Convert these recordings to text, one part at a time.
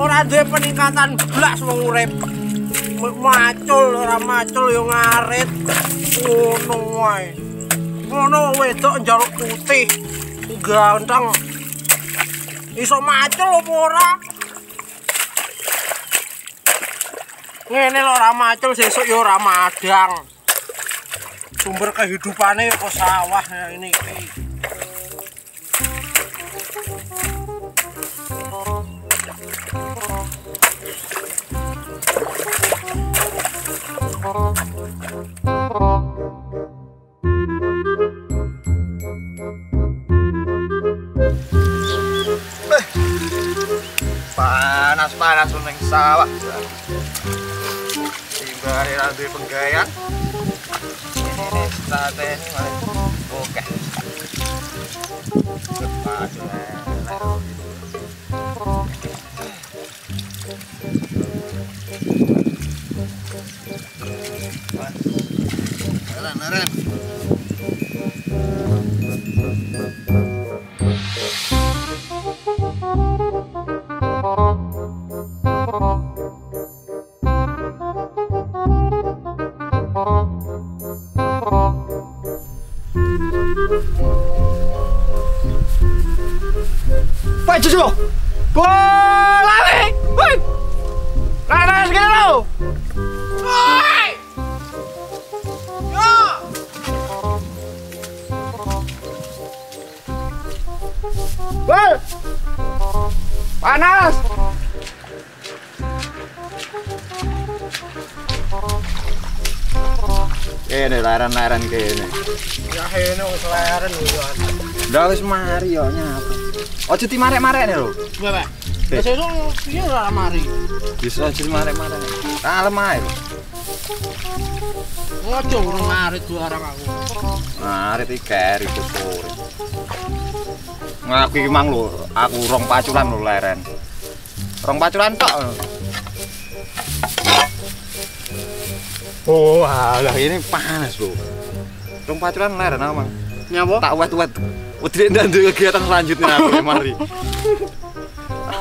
ora duwe peningkatan blas wong urip. Macul ora macul yo ngarit. Ngono wae. Ngono wedok njaluk putih. Ganteng. Iso macul apa ora? Ngene lho ora macul sesuk yo ora madang. Sumber kehidupane yo kok sawah ini iki. Panas ning sawah. Timbare ra duwe penggawean. Ini sate ini malah oke. Cepat. Naren. Pak Jojo, bola nih, woi, kanan segini lo, woi, yo, woi, panas. Ini leren-leren kene. Ya hene wis leren yo. Ndak wis mari yo nyapa. Ojo dimarek-marek lho. Iya, Pak. Sesuk piye ora mari. Bisa aja dimarek-marek. Kalem ae. Ojo urung ngarit barang aku. Ngarit iki gari sore. Ngaku iki mang lho, aku rong pacuran lho leren. Rong pacuran tok. Oh, alah ini panas, Bro. Rong pacuran leren Mang. Nyapa? Tak wet-wet. Wedine ndak duwe kegiatan selanjutnya aku mari.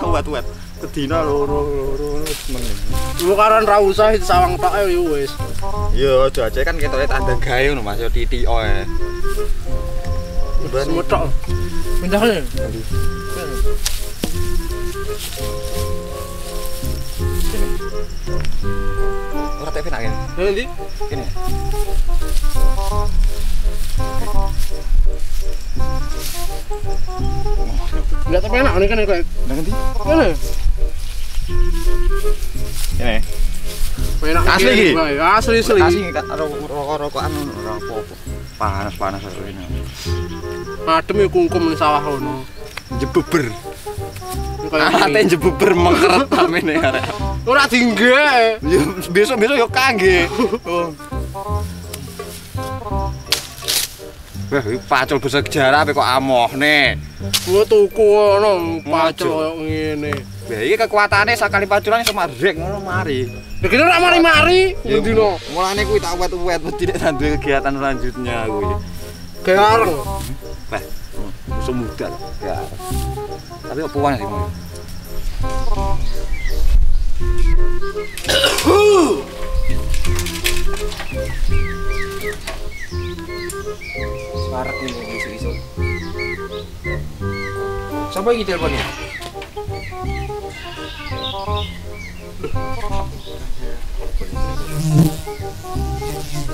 Wet-wet. Kedina loro meneh. Lu karan ra usah sawang tok ya wis. Yo, aja kan ketoke tanda gawe ngono Mas, yo titik ae. Semetok. Pindah ya. Ora tak penak kene. Ndi? Kene. Enggak tapi enak ini kan kayak. Nang ndi? Kene. Kene. Enak Asli iki? Asli. Asli rokok-rokokan ngono ora apa-apa. Panas ini. Adem ya kungkum ning sawah ngono. Jebeber. Ate jebeber mengkeret amene arek. Ora dingge. Yo besok-besok yo kangge. Wah, iki pacul bersejarah kok amohne. Gua tuku ngono pacul koyo ngene. Lah iki kekuatane sakali paculan iso marek ngono mari. Ya kene ora mari-mari ndino. Mulane kuwi tak wet-wet mesti nek nduwe kegiatan selanjutnya kuwi. Gareng. Wah, musuh muda ya. Tapi apa wae sih mau? Suara ini isu-isu. Siapa yang teleponnya?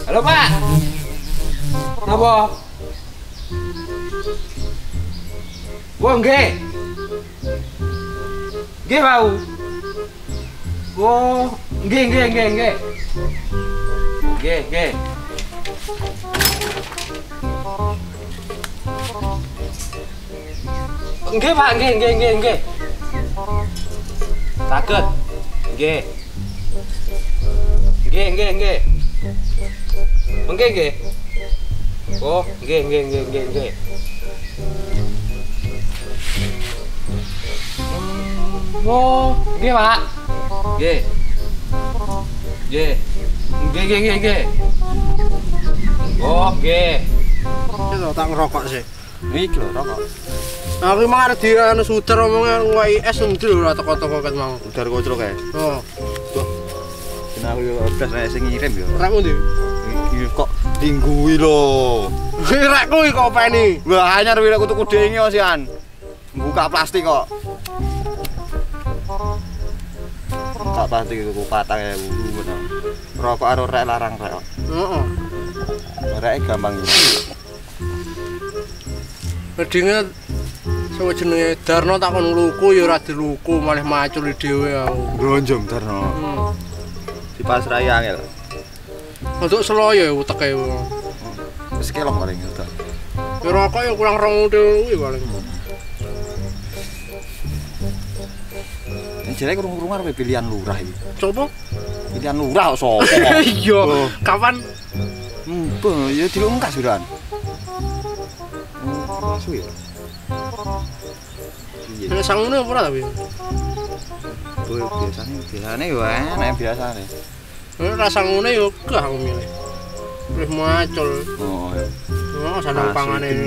Halo Pak. Napa? Wah nggih. Nggih bau. Oh, nggih. Nggih. Nggih Pak, nggih. Saged. Nggih. Nggih. Nggih. Oh, nggih. Oh, nggih Pak. Nggih. Nggih. Oh, nggih. Iki tak ngerokok sih. Iki lho rokok. Aku emang ada di anu suter omongnya WIS nanti lho toko-toko ket mau. Udar kocrok kae. Oh, Kena aku yo blas nek sing ngirim yo. rekmu ndi? Iki kok tingguwi lho. Rekku iki kok openi. Wah, anyar wira kutu kudenge kok sian. Buka plastik kok. Buka plastik iku 4.000 ngono. Rokok karo rek larang rek. Heeh. Rek gampang iki. Wedine sing jenenge Darno takon luku ya ora diluku malah macul dhewe aku. Glonjong Darno. Di pasrai angel. Untuk Seloyo uteke. Wis kelok paling udah. Ya rokok ya kurang 2.000 kuwi paling. Jare kurung-kurung arep pilihan lurah iki. Coba? Pilihan lurah kok sapa? Iya. Kapan? Ya dilungkas suran. Suwi. Nek sangune ora tapi. Biasane yo enak biasane. Nek rasa ngene yo gah aku milih. Wis macul. Oh, ya. Oh, sanang pangane.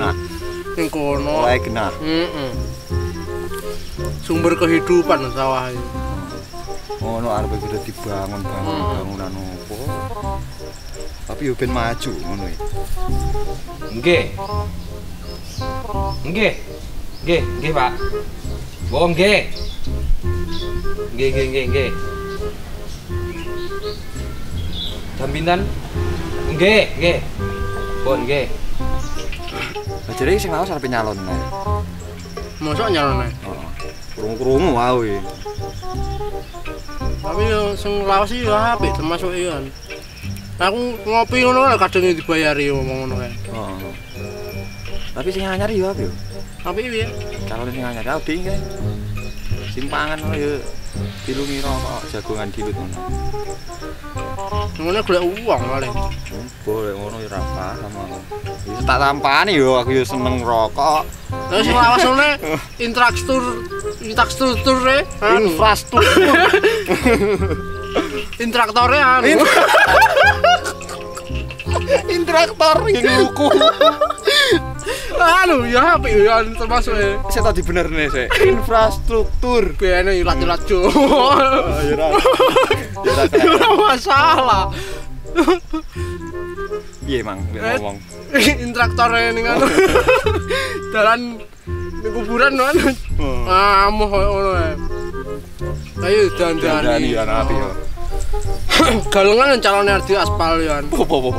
Ning kono. Oleh genah. Heeh. Sumber kehidupan sawah iki. Ngono arep kudu dibangun bangunan opo. Tapi yo ben maju ngono iki. Nggih. Nggih. Nggih, nggih, Pak. Oh, nggih. Nggih. Jam pinten? Nggih. Pun nggih. Jadi sing lawas arep nyalon ae. Mosok nyalone. Heeh. Krungu-krungu wae. Tapi yo sing lawas iki yo apik termasuk iki kan. Aku ngopi ngono lho kadang dibayari ngomong ngono kae. Heeh. Tapi sing anyar yo apik yo. Tapi piye? Kalau sing anyar aku ding kae. Simpangan ngono yo dilungi rokok jagongan dilut ngono. Ngono golek uang paling. Boleh ngono ya ora paham aku. Wis tak tampani yo aku yo seneng rokok. Lah sing lawas ngene infrastrukture Infrastruktur. intraktore anu. Intraktor yang luku. Anu ya apik ya termasuk e. Saya tadi bener nih sih. Infrastruktur. Bene ilat-ilat jo. Ya Ora masalah. Piye mang ngomong. Intraktore ning anu. Dalan ning kuburan anu. Amuh koyo ngono ae. Ayo dandani. Ya api yo. Galengan calone arep di aspal yo. Apa.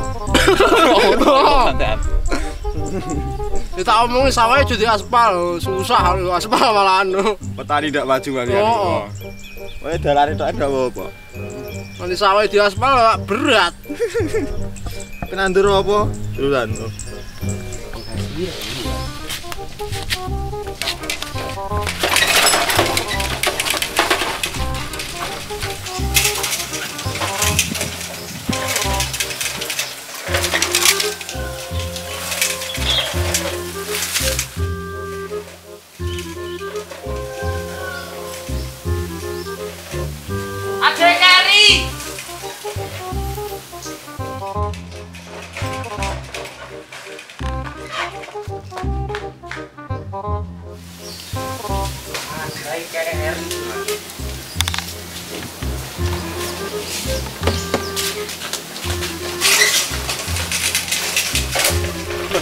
Ya tak omongi sawahe jadi aspal, susah aspal malah anu. Petani ndak maju kali. Oh. Wae dalane tok ndak apa. Nanti sawahe di aspal berat. Penandur apa? Duluan. Adek kari.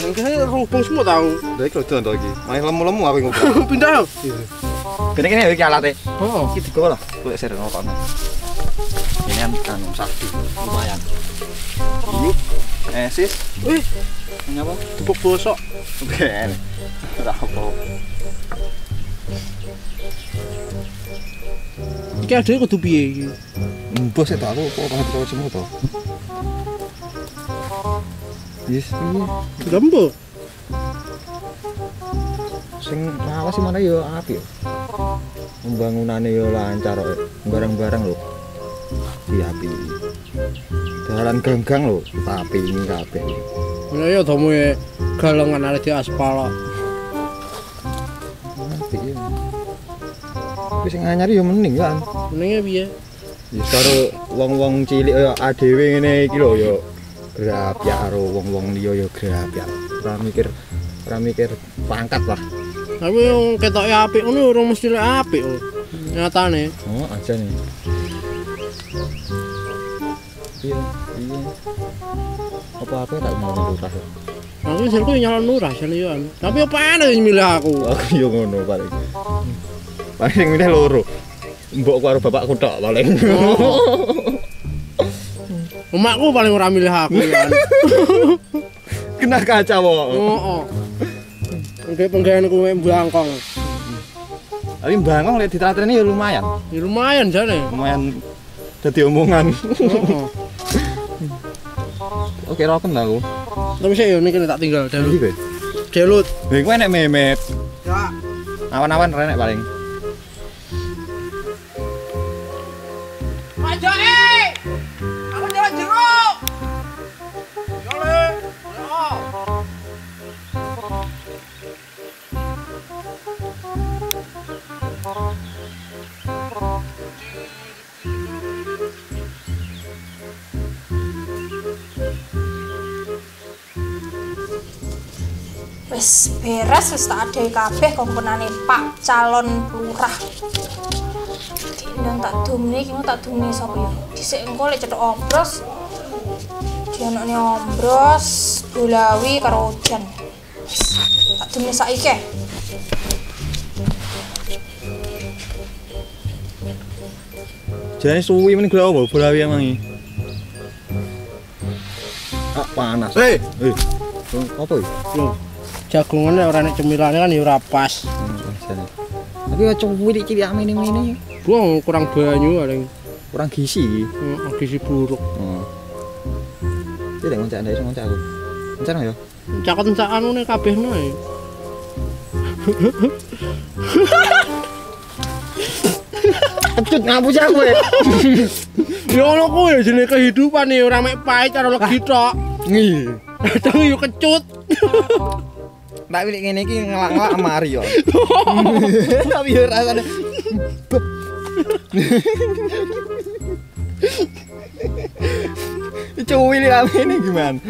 Enggak rumpung semua tahu. Lah iki lho to iki. Main lemu-lemu aku ngobrol. Pindah. Kene iki alate. Oh, Iki digowo lah, golek ser rokokne. Ini kan sakti, lumayan. Yuk, sis. wih, Ini apa? tepuk bosok. Ben. Ora apa. Iki adek kudu piye iki? Bos itu aku kok paham semua to. Yes, piye? Gambo. Sing lawas sih mana yo apik yo. Pembangunane yo lancar kok. Barang-barang lho. Iya apik. Dalan ganggang lho, tapi ini kabeh. Lah ya domu galengan arep di aspal kok. Apik yo. Wis anyar yo mending kan. Menenge piye? Ya karo wong-wong cilik kaya adewe ngene iki lho yo grapyak karo wong-wong liya yo grapyak. Ora mikir pangkat lah. Tapi yang ketoknya apik ngono urung mesti lek apik lho. Nyatane. Oh, aja nih. Iya. Apa tak mau lurah. Aku hasilku nyalon lurah selian. Tapi apa aneh sing milih aku? Aku yo ngono paling. Paling sing milih loro. Mbokku karo bapakku tok paling. Emakku paling ora milih aku ya. Kena kaca kok. Heeh. Engke penggaweanku mbangkong. Tapi bangkong lek ditelateni ya lumayan. Ya lumayan jane. Lumayan dadi omongan. Heeh. Oke, roken lah aku. Tapi saya ini kena tak tinggal Iki delut. kowe. Delut. Kowe enek memet. Ya. Awan-awan renek paling. Pak Joe. Aku jalan jeruk. Yo le. Yo. Wis beres wis tak adehi kabeh komponane Pak calon lurah. Diundang tak dumne iki tak dumne sapa ya? Dhisik engko lek cetok ombros. Dianokne ombros, Bulawi karo Ojan. Tak dumne saiki. Jane suwi men gula apa Bulawi emang iki. Ah panas. Apa iki? Lho. Jagungane ora nek cemilane kan ya ora pas. Jane. Tapi aja cilik cilik amene-mene. Buang kurang banyu paling. Kurang gizi iki. Heeh, gizi buruk. Oh. Iki lek ngoncak ndek iso ngoncak aku. Ngoncak ya. Cakot anune kabeh nae. Kecut ngapus aku ya. Ya ngono kuwi jenenge kehidupan ya ora mek pahit karo legi tok. Nggih. Kadang yo kecut. Tak wilik ngene iki ngelak-ngelak mari yo. Tapi yo rasane cuwi ini gimana?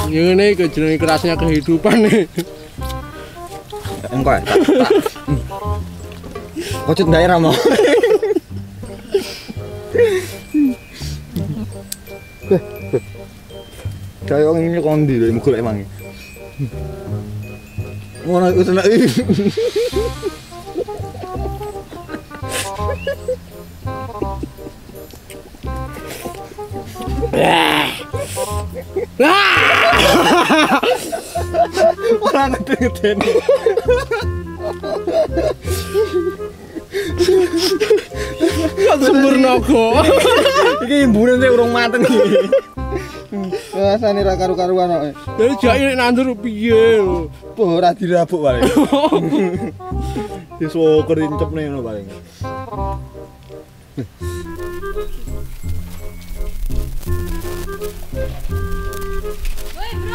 Ya ngene iki jenenge kerasnya kehidupan nih. Engko tak. Kocut daerah mau. Kayak orang ini kondi dari mukul emang. Ngono iku tenan iki. Ora ngeten-ngeten. Kan sempurna kok. Iki imbunan sih urung mateng iki. Rasane ra karu-karuan kok. Dari jake nandur piye lho. Apa ora dirabuk paling. Disoker incepne ngono paling.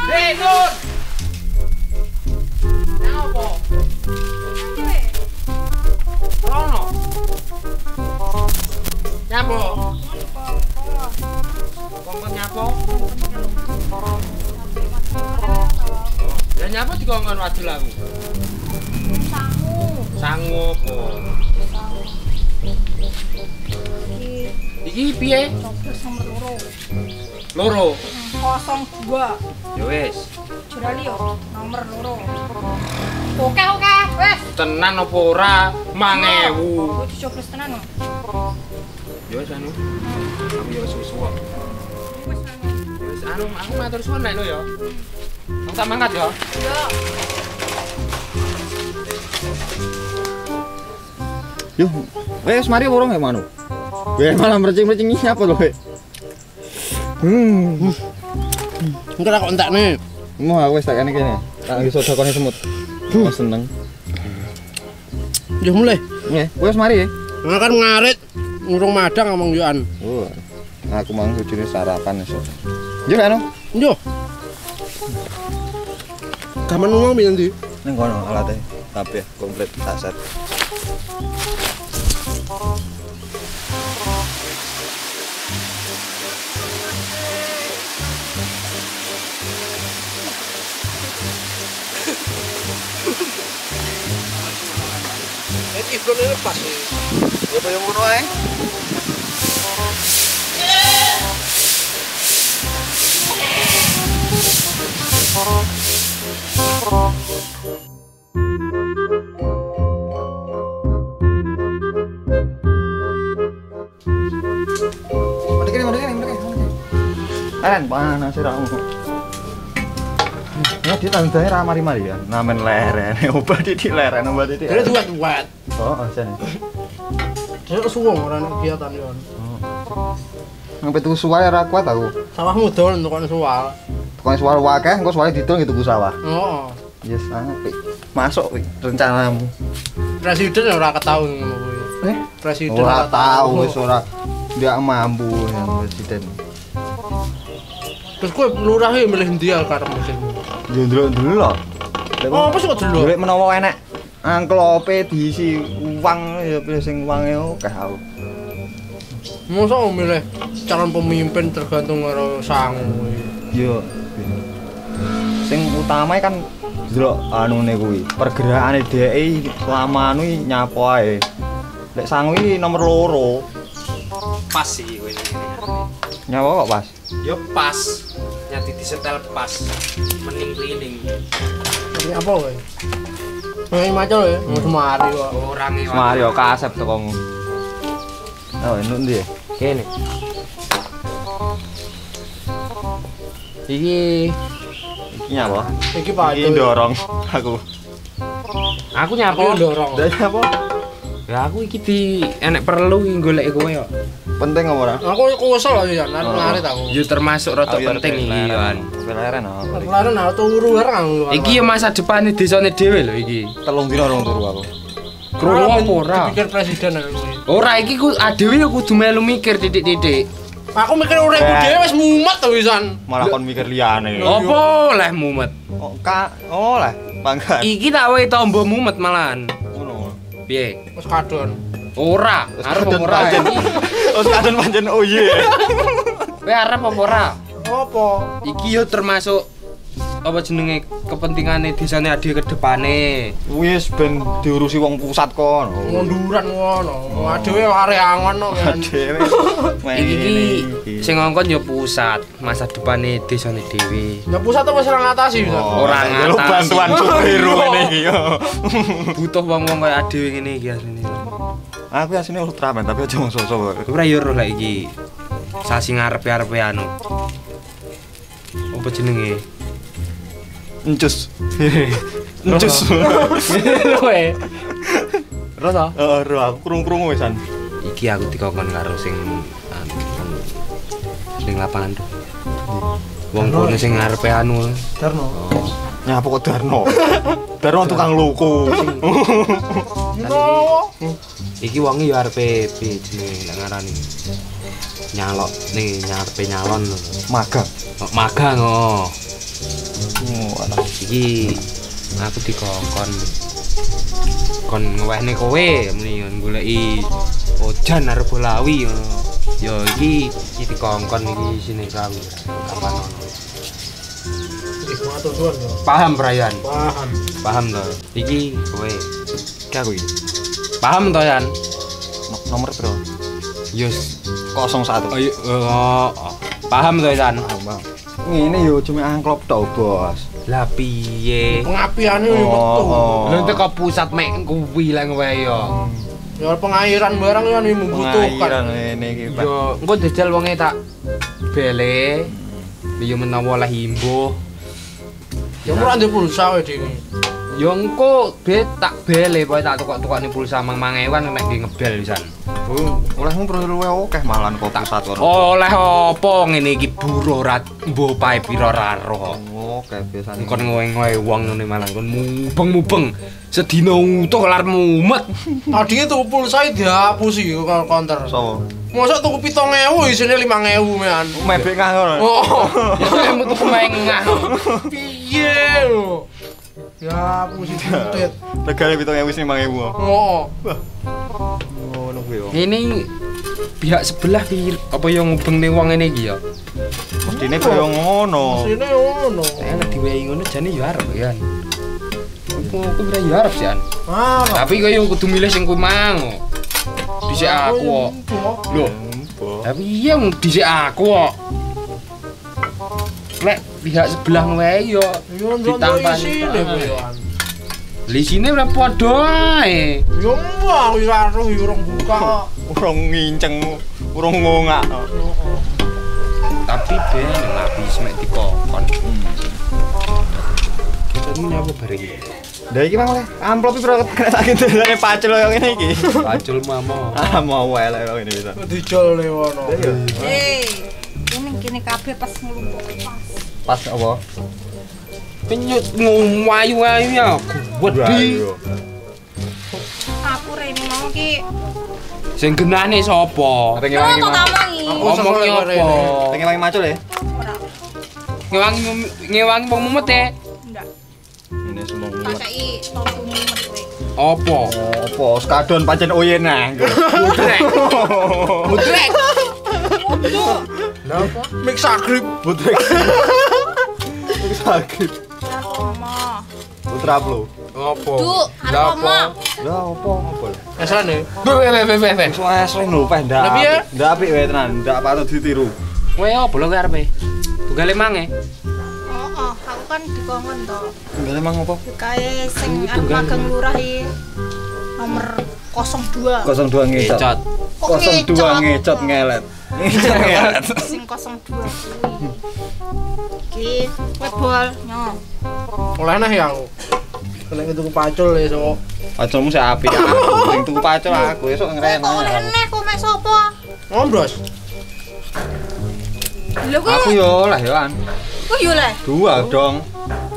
Hei, Nun. Napa? Rono. Nyapa? Kongkon nyapa? Ya nyapa dikongkon wadul aku. Sangu apa? Iki piye? Coblos nomor Loro. 02. Ya wis. Jurali yo nomor loro. Oke, wes. Tenan apa ora? 5000. Wis coblos tenan kok. Ya wis anu. Aku ya susu kok. Wis Ya wis anu, aku matur suwun nek lho ya. Wong tak mangkat ya. Yo. Yo, wes mari urung ya manu. Weh malah mercing-mercing iki apa lho, Wek? Engko tak entekne. Mau aku wis tak kene kene. Tak iso dakone semut. Oh seneng. Ya mulai. Nggih, wes mari ya. Makan ngarit ngurung madang ngomong yoan. Oh. Aku mau sujune sarapan iso. Yo anu, Yo. Kapan ngomong piye ndi? ning kono alate kabeh komplit tak set. Kon ini pas. Ya koyo ngono ae. Keren panas sih ramu. Ya di tandane ra mari-mari ya. Namen leren, obat di leren obat di. Jadi duet-duet. Oh, jane. Jadi kesuwung ora nek kegiatan yo. Sampai tuku suwal ora kuat aku. Sawahmu dol untuk suwal. Tukang suwal wakeh, engko suwale didol gitu sawah. Heeh. Yes, apik. Masuk wik rencanamu. Presiden ora ketau ngono kuwi. Presiden Ora tahu wis ora ndak mampu yang presiden. Terus kowe lurah iki milih ndi karep musim? Yo ndelok-ndelok. Oh, apa sih kok delok? Golek menawa enek angklope diisi uang ya pilih sing uange akeh aku. Mosok milih calon pemimpin tergantung karo sangu kuwi. Yo. Sing utama kan ndelok anune kuwi, pergerakane dhek selama anu nyapa ae. Lek sangu iki nomor 2. Pas sih kowe ini. Nyawa kok pas. Yo pas. Nyati disetel pas. Mending keliling. Tapi apa kowe? Ngai macul ya, mau semari kok. Orang e. Semari yo kasep tekomu. Oh, enuk ndi? Kene. Iki Iki nyapa? Iki Pak. Iki ndorong aku. aku nyapa ndorong. Lah nyapa? Ya aku iki di enek perlu golek kowe yo. Penting apa ora? Aku kesel lho ya, narik aku. Yo termasuk rada penting iki kan. Leren oh. Laren aku turu bareng. Iki yo masa depane desane dhewe lho iki. 3 dina rong turu aku. Krungu apa ora? Pikir presiden aku kuwi. Ora iki ku adewe yo kudu melu mikir titik-titik. Aku mikir uripku dhewe wis mumet to wisan. Malah kon mikir liyane. Apa oleh mumet? Oh lah, pangkat. Iki tak wae tombo mumet malahan. Ngono. Piye? Wis kadon. Ora, arep apa ora? Terus kadang pancen oh iya. Kowe arep apa ora? Apa? Iki yo termasuk apa jenenge kepentingane desane ade ke depane. Wis ben diurusi wong pusat kon. Ngunduran ngono. Adewe arek angon kok kan. Dhewe. Iki sing ngongkon yo pusat, masa depane desane dhewe. Ya pusat wis ora ngatasi wisan. Ora Lu ngatasi. bantuan superhero ngene iki yo. Butuh wong-wong kaya adewe ngene iki asline. Aku asline Ultraman tapi aja wong sosok. Ora yo roh lek iki. Sasi ngarepe-arepe anu. Apa jenenge? Encus. Encus. Kowe. Rasa? Heeh, aku krungu-krungu wisan. Iki aku dikongkon karo sing lapangan tuh. Wong kono sing ngarepe anu. Darno. Nyapa kok Darno? Darno tukang loko. Iki wonge yo arepe piye jenenge nek ngarani. Nyalok ning nyarepe nyalon. Magang. Magang oh. Oh, anak. Iki aku dikongkon kon ngewehne kowe muni goleki ojan arep Bolawi ngono. Ya iki dikongkon iki sine kawi. Kapan ono. Matur suwun yo. Paham Brian? Paham. Paham to. Iki kowe Ki aku iki. paham to Yan? Nomor piro? Yus 01. oh, paham to Yan? Bang. Ngene yo cuma angklop tok, Bos. Lah piye? Pengapiane yo metu. Lha teko pusat mek kuwi lah kowe yo. Ya pengairan barang yo membutuhkan. Ngene iki, Pak. Yo engko jajal wonge tak bele. Yo menawa lah imbuh. Ya ora ndek pulsa wae dhewe. Yo engko tak bele pokoke tak tukok-tukokne pulsa mang-mangewan nek nggih ngebel pisan. Oh, olehmu perlu luwe akeh malan kok pusat kono. Oleh apa ngene iki buruh ra mbuh pae pira ra roh. Oke, biasane. Kon ngowe-ngowe wong ngene malah kon mubeng-mubeng sedina utuh lar mumet. Tadi tuku pulsa dihapusi karo counter. Sopo? Mosok tuku 7.000 isine 5.000 mean. Mebek ngah ngono. Oh. Ya metu kemengah. Piye lho? Ya hapusi titit. Regane 7.000 wis 5.000. Oh. Ngono kuwi yo. Ini pihak sebelah apa yang ngubengne wong ngene iki ya. Mestine kaya ngono. Isine ngono. Nek diwehi ngono jane ya arep ya. aku berayu arep sih an. Tapi kowe yo kudu milih sing kuwi mang. Dhisik aku kok. Lho. Tapi iya dhisik aku kok. Lek pihak sebelah wae yo ditampani. Li sini ora padha ae. Yo aku karo yo urung buka. Urung nginceng, urung ngongak. Tapi ben habis mek dikokon. Ini apa bareng iki? Lah iki mang oleh amplop iki kena sakit dalane pacul koyo ngene iki. Pacul mama. Ah mau wae lek ngene bisa. Dijol le wono. Ini kene kabeh pas nglumpuk pas. Pas apa? Penyut ngomayu-ayu ya. Wedi. Aku rene mau ki. Sing genane sapa? Pengen wangi. Ngomongnya apa? Pengen wangi macul ya? Ora. Ngewangi wong mumet e. Ndak. Ini semua. Saiki tongku mumet kowe. Apa? Apa skadon pancen oyen nah. Mutrek. Mutrek. Lah apa? Mix agrip. Butrek. Sakit. Oma. Putra Plo. Apa? Duk, arep oma. Lah apa? Apa? Esane. Be. Wes lho peh ndak. Lah piye? Ndak apik wae tenan, ndak patut ditiru. Kowe apa lho kowe arepe? Tunggale mange. Oh, aku kan dikongkon to. Enggak emang apa? Kae sing Itu tunggal. magang lurah iki nomor 02. 02 ngecot. Ngecot. 02 ngecot ngelet. Ngecot ngelet. Sing 02 kuwi. Iki webol nyo. Oleh nah ya aku. Kena tuku pacul ya so. Paculmu sik apik aku. Sing tuku pacul aku esuk ngren. Kok rene kok mek sapa? Ngombros. Lho kok Aku yo lah yo an. kok yo le. Dua dong.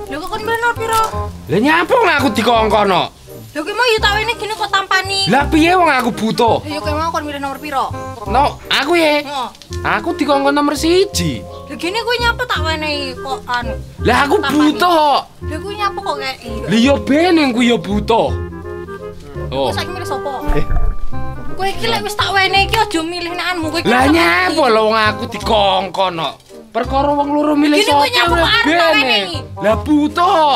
Lho kok kon bener piro? Lah nyapa wong aku dikongkono? Lho ki mau yo tak wene gini kok tampani. Lah piye wong aku butuh? Lho kok mau kon milih nomor piro? No, aku ya. Heeh. Aku dikongkon nomor 1. Lho gini kuwi nyapa tak wenehi kok anu. Lah aku Tampani. butuh. Lho kuwi nyapa kok kei. Lah yo ben yang ku yo butuh. Oh. Kok saiki milih sapa? Kowe iki lek wis tak wenehi iki aja milih nek anmu kowe. Lah nyapa lho wong aku dikongkon kok. Perkara wong loro milih Gini, kowe sapa nyapa ora kok arep ben. wenehi? Lah butuh.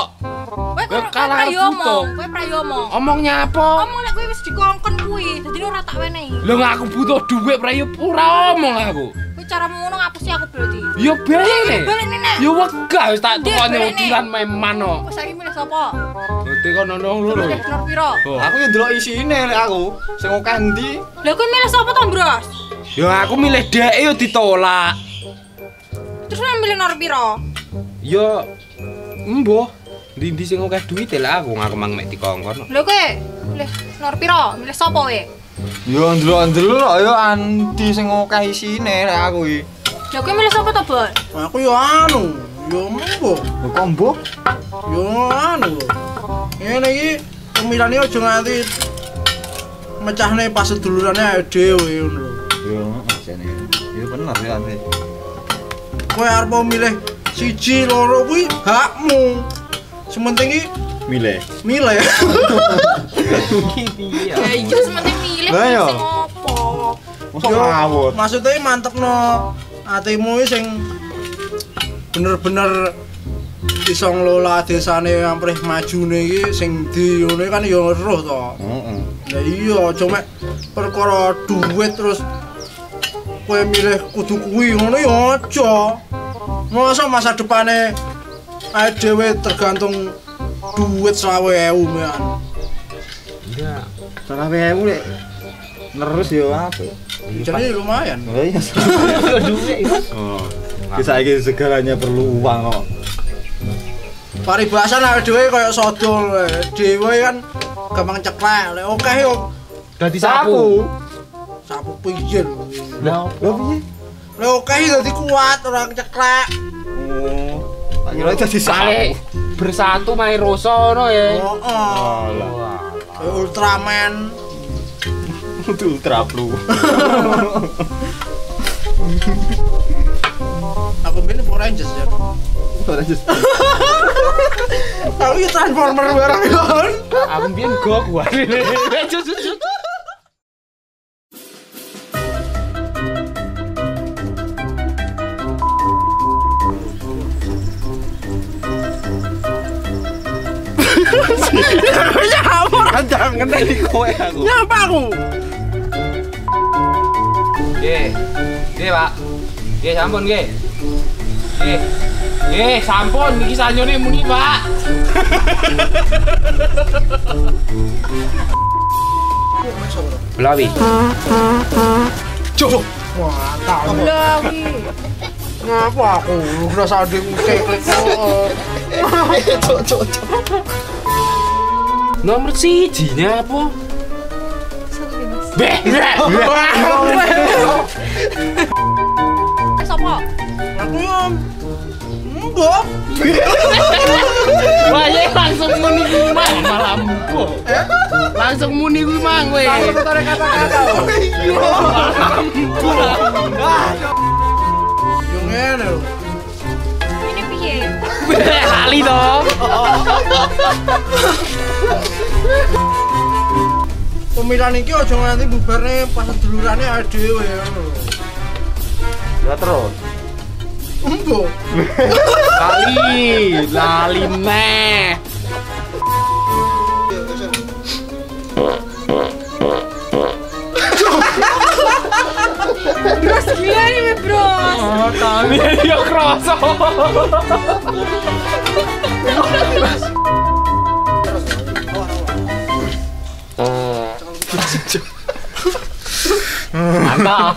Kowe kok kalah prayo butuh. omong, kowe prayo omong. Omong nyapa? Omong lek kowe wis dikongkon kuwi, dadi ora tak wenehi. Lho aku butuh duit prayo ora omong aku. Kowe caramu ngono ngapusi aku berarti. Yo ben. Baleni nek. Yo wegah wis tak Ndek, tukone baleni. udulan meman kok. Kowe saiki milih sapa? Dadi kono nang loro. Milih nomor piro? Oh. Aku yo ndelok isine lek aku. Sing akeh endi? Lha kowe milih sapa to, Bros? Yo aku milih dhek yo ditolak. Terus kowe milih nomor piro? Yo mbuh ndi sing akeh duit lah aku mang mek dikongkon. Lha kowe milih nomor piro? Milih sapa kowe? Yo ndelok-ndelok yo anti sing akeh isine lek aku iki. Lha kowe milih sapa to, Bol? Aku yo anu, yo mbuh. Lho kok mbuh? Yo anu lho. Ngene iki pemilane aja nganti mecahne pas sedulurane dhewe ngono lho. Yo jane. Yo bener ya anti. Kowe arep milih siji loro kuwi hakmu. Sementing iki Milih. milih. Iya. Ya iya sementing milih Lah, yo. sing opo. Mosok ngawur. Maksudnya mantepno atimu iki sing bener-bener iso ngelola desane amprih majune iki sing di ngono kan ya roh to. Heeh. Lah iya aja mek perkara duit terus kowe milih kudu kuwi ngono ya aja. Masa masa depane ae dhewe tergantung duit 20.000 mean. Enggak. Salah wae lek. Nerus yo apa? Jadi lumayan. Oh iya. Duit itu. Oh. Bisa iki segalanya perlu uang kok. Paribasan awake dhewe kaya sodol dhewe kan gampang ceklek. Lek akeh yo Dadi sapu. sapu piye lho. Lah Lho piye? Lek akeh dadi kuat ora ceklek. Oh. Tak kira dadi sale bersatu main roso ngono ya. Heeh. Kayak Ultraman. Itu Ultra Blue. Aku ben Power Rangers ya. Aku ya Transformer barang kan. Aku mbiyen Goku. Nyapa ranjang Ngenteni kowe aku. nyapa aku. Nggih. Nggih, Pak. Nggih, sampun nggih. Nggih. Nggih, sampun iki sanyone muni, Pak. Belawi. Cuk. Wah, tak Belawi. ngapa aku ngerasa adikmu keklik kok. Nomor 1-nya apa? Beh. Sopo? Aku yang mbok. Wah, ya langsung muni kuwi mang malah mbok. Langsung muni kuwi mang kowe. Tarik kata-kata. Yo ngene lho. Ini piye? Kali to. Pemilihan iki aja nganti bubarne pas dulurane awake dhewe ngono lho. Ya terus. Mbok. Lali meh. Bros gila nih, Bros. Oh, kami ya kerasa. Mantap.